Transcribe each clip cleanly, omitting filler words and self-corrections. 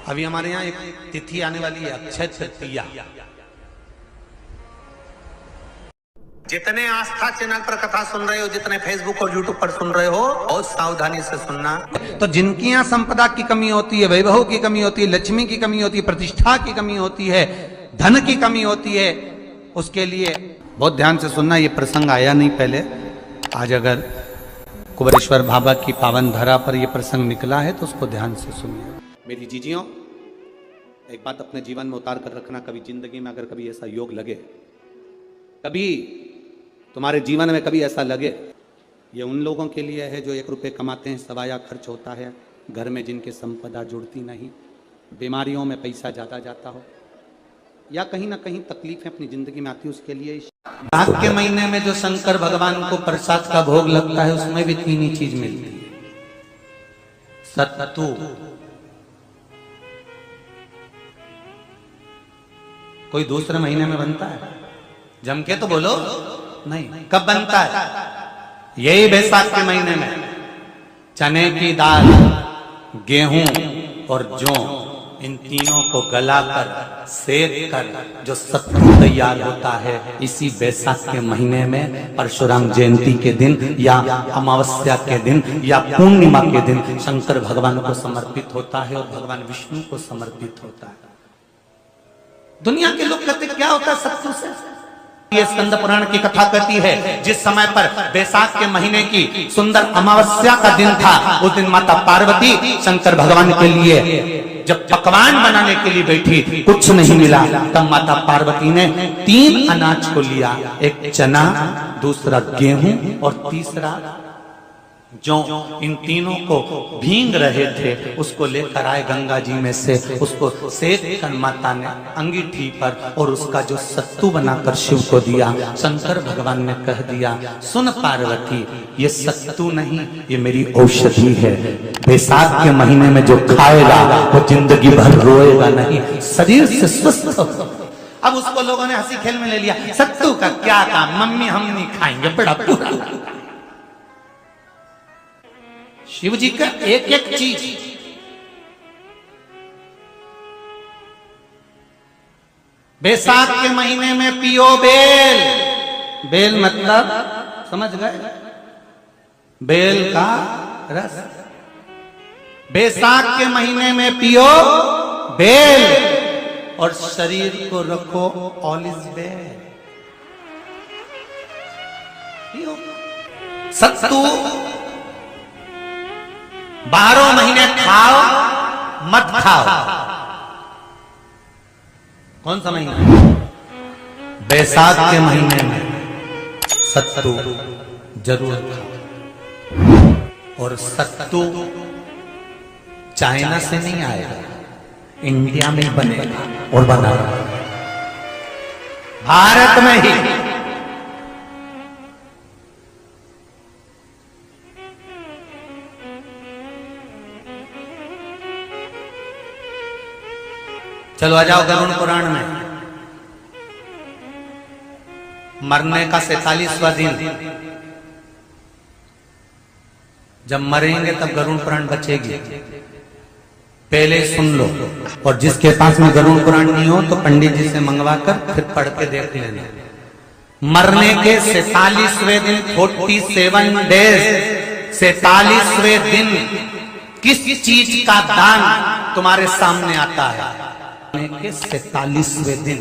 अभी हमारे यहाँ एक तिथि आने वाली है, अक्षय तृतीया। जितने आस्था चैनल पर कथा सुन रहे हो, जितने फेसबुक और यूट्यूब पर सुन रहे हो, बहुत सावधानी से सुनना। तो जिनकी यहाँ संपदा की कमी होती है, वैभव की कमी होती है, लक्ष्मी की कमी होती है, प्रतिष्ठा की कमी होती है, धन की कमी होती है, उसके लिए बहुत ध्यान से सुनना। ये प्रसंग आया नहीं पहले, आज अगर कुबेरेश्वर बाबा की पावन धरा पर यह प्रसंग निकला है तो उसको ध्यान से सुनिए। मेरी जीजियों, एक बात अपने जीवन में उतार कर रखना, कभी जिंदगी में अगर कभी ऐसा योग लगे, कभी तुम्हारे जीवन में कभी ऐसा लगे, ये उन लोगों के लिए है जो 1 रुपये कमाते हैं, सवाया खर्च होता है, घर में जिनके संपदा जुड़ती नहीं, बीमारियों में पैसा ज़्यादा जाता हो, या कहीं ना कहीं तकलीफें अपनी जिंदगी में आती है, उसके लिए माघ के महीने में जो शंकर भगवान को प्रसाद का भोग लगता है, उसमें भी 3 ही चीज मिलती है। सत्तू, कोई दूसरे महीने में बनता है? जम के तो बोलो नहीं। कब बनता है? यही बैसाख के महीने में। चने की दाल, गेहूं और जौ, इन तीनों को गलाकर सेक कर जो सत्तू तैयार होता है, इसी बैसाख के महीने में परशुराम जयंती के दिन या अमावस्या के दिन या पूर्णिमा के दिन शंकर भगवान को समर्पित होता है और भगवान विष्णु को समर्पित होता है। दुनिया के लोग कहते क्या होता है सत्तू से? ये स्कंद पुराण की कथा कहती है, जिस समय पर बैसाख के महीने की सुंदर अमावस्या का दिन था, उस दिन माता पार्वती शंकर भगवान के लिए जब पकवान बनाने के लिए बैठी, कुछ नहीं मिला, तब माता पार्वती ने 3 अनाज को लिया, एक चना, दूसरा गेहूं और तीसरा जौ। इन तीनों को भींग रहे थे, उसको लेकर आए गंगा जी में से, उसको सेक कर माता ने अंगीठी पर और उसका जो सत्तू बनाकर शिव को दिया। शंकर भगवान ने कह दिया, सुन पार्वती, ये सत्तू नहीं, ये मेरी औषधि है। बैसाख के महीने में जो खाएगा वो जिंदगी भर रोएगा नहीं, शरीर से स्वस्थ। अब उसको लोगों ने हंसी खेल में ले लिया, सत्तू का क्या काम, मम्मी हम नहीं खाएंगे, बड़ा पूरा। शिव जी का एक एक चीज, बैसाख के महीने में पियो बेल। बेल मतलब समझ गए? बेल का रस। बैसाख के महीने में पियो बेल और शरीर को रखो ऑलिस बेल। पियो सत्तू 12 महीने खाओ, मत खाओ। कौन सा महीना? बैसाख के महीने में सत्तू जरूर खाओ। और सत्तू चाइना से नहीं आएगा, इंडिया में बनेगा और बना भारत में ही। चलो आ जाओ गरुड़ पुराण में। मरने का 47वां दिन, जब मरेंगे तब गरुड़ पुराण बचेगी, पहले सुन लो। और जिसके पास में गरुड़ पुराण नहीं हो तो पंडित जी से मंगवा कर फिर पढ़ के देख लेना। मरने के 47वें दिन, 47 डेज, 47वें दिन किस चीज का दान तुम्हारे सामने आता है? के 47वें दिन,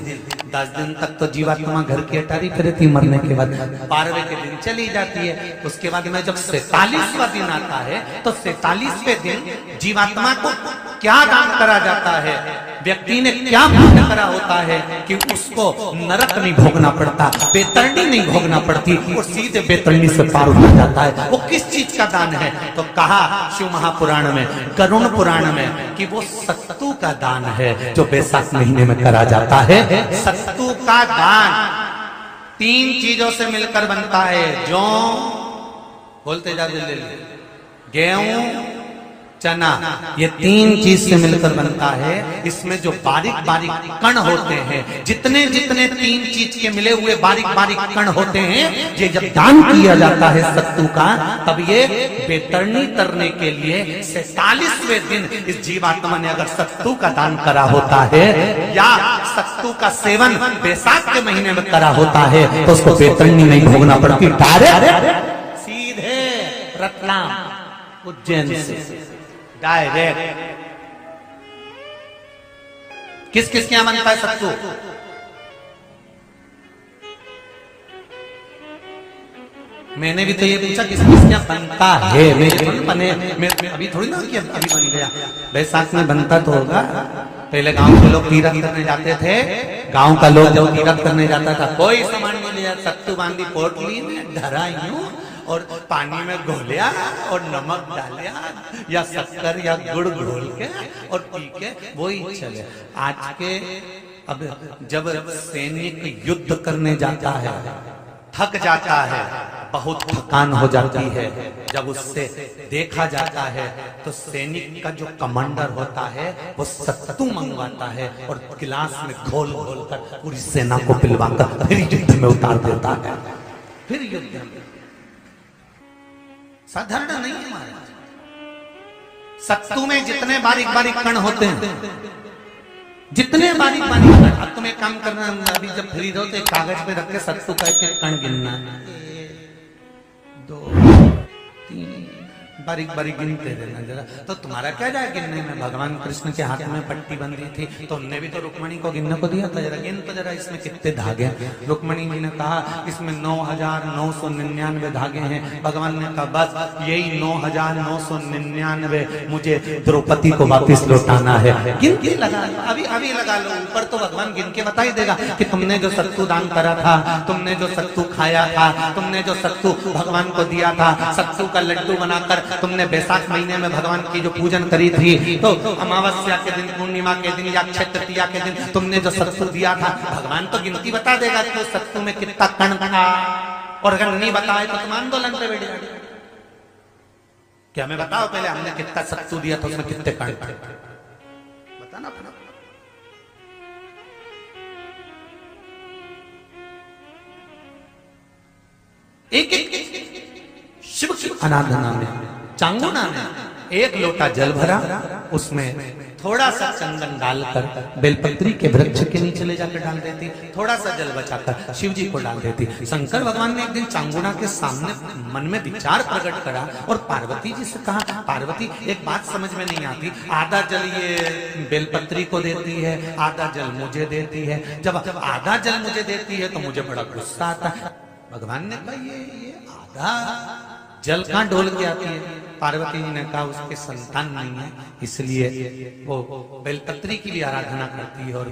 10 दिन तक तो जीवात्मा घर की अटारी पे रहती, मरने के बाद 12वें के दिन चली जाती है। उसके बाद में जब 47वां दिन आता है तो 47वें दिन जीवात्मा को क्या दान करा जाता है? व्यक्ति ने क्या पुण्य करा होता है कि उसको नरक नहीं भोगना पड़ता, बेतरणी नहीं भोगना पड़ती, और सीधे बेतरणी से पार हो जाता है। वो किस चीज का दान है? तो कहा शिव महापुराण में, गरुड़ पुराण में, कि वो सत्तू का दान है जो बैसाख महीने में करा जाता है। सत्तू का दान 3 चीजों से मिलकर बनता है। जौ, बोलते जा, गेहूं, चना, ये तीन चीज से मिलकर बनता है। इसमें जो बारीक बारीक कण होते हैं, जितने जितने तीन चीज के मिले हुए बारीक बारीक कण होते हैं, ये जब दान किया जाता है सत्तू का, तब ये बेतरनी तरने के लिए 47वें दिन इस जीवात्मा ने अगर सत्तू का दान करा होता है, या सत्तू का सेवन बैसाख के महीने में करा होता है, तो उसको बेतरनी नहीं भोगना पड़ती, डायरेक्ट सीधे रतलाम उज्जैन से डायरेक्ट। किस किस के यहां बनता है सत्तू? मैंने भी तो ये पूछा किस किस क्या बनता है। मैं अभी थोड़ी ना कि अभी बन गया, बैसाख में बनता तो होगा। पहले गांव के लोग तीरथ करने जाते थे, गांव का लोग जब तीरथ करने जाता था, कोई सामान नहीं ले जाता, सत्तू बांधी पोटली में धरा यूं और पानी में घोलिया और नमक डालिया या शक्कर या गुड़ घोल के और पी के वही चले। आज के अब जब सैनिक युद्ध करने जाता है, थक जाता है, बहुत थकान हो जाती है, जब उससे देखा जाता है तो सैनिक का जो कमांडर होता है वो सत्तू मंगवाता है और गिलास में घोल घोल कर पूरी सेना को पिलवाकर फिर युद्ध में उतार देता है। फिर युद्ध में साधारण नहीं है महाराज। सत्तू में जितने बारीक बारीक कण होते हैं, जितने बारीक बारीक कण, अब तुम्हें काम करना, अभी जब फ्री रहो तो कागज पे रख के सत्तू का एक कण गिनना, 1 2 3 बारीक बारीक गिनते रहना जरा। तो तुम्हारा क्या जाए गिनने में? भगवान कृष्ण के हाथ में पट्टी बंधी थी तो उनने भी तो रुक्मणी को गिनने को दिया था, जरा गिन तो जरा इसमें कितने धागे। रुक्मणी जी ने कहा इसमें 9,999 धागे हैं। भगवान ने कहा बस यही 9,999 मुझे द्रौपदी को वापिस लौटाना है। गिन के लगा लो, अभी अभी लगा लो, ऊपर तो भगवान गिन के बता ही देगा कि तुमने जो सत्तू दान करा था, तुमने जो सत्तू खाया था, तुमने जो सत्तू भगवान को दिया था, सत्तू का लड्डू बनाकर तुमने बैसाख महीने में भगवान की जो पूजन करी थी, तो अमावस्या के दिन, पूर्णिमा के दिन या अक्षय तृतीया के दिन तुमने जो सत्तू दिया था, भगवान तो गिनती बता देगा कि उस सत्तू में कितना कण था। और अगर नहीं बताए तो तुम आंदोलन पे बैठ जाओगे। क्या हमें बताओ पहले हमने कितना सत्तू दिया था, उसमें कितने कण थे, बताना अपना। एक एक शिव की आराधना में, चांगुना में 1 लोटा जल भरा, उसमें थोड़ा सा चंदन डालकर बेलपत्री के वृक्ष के नीचे ले जाकर डाल देती, थोड़ा सा जल बचाकर शिव जी को डाल देती। शंकर भगवान ने एक दिन चांगुना के सामने मन में विचार प्रकट करा और पार्वती जी से कहा, पार्वती एक बात समझ में नहीं आती, आधा जल ये बेलपत्री को देती है, आधा जल मुझे देती है, जब आधा जल मुझे देती है तो मुझे बड़ा गुस्सा आता है। भगवान ने कहा ये आधा जल कहां डोल के आती है? पार्वती जी ने कहा उसके संतान नहीं है, इसलिए वो बेलपत्री की भी आराधना करती है और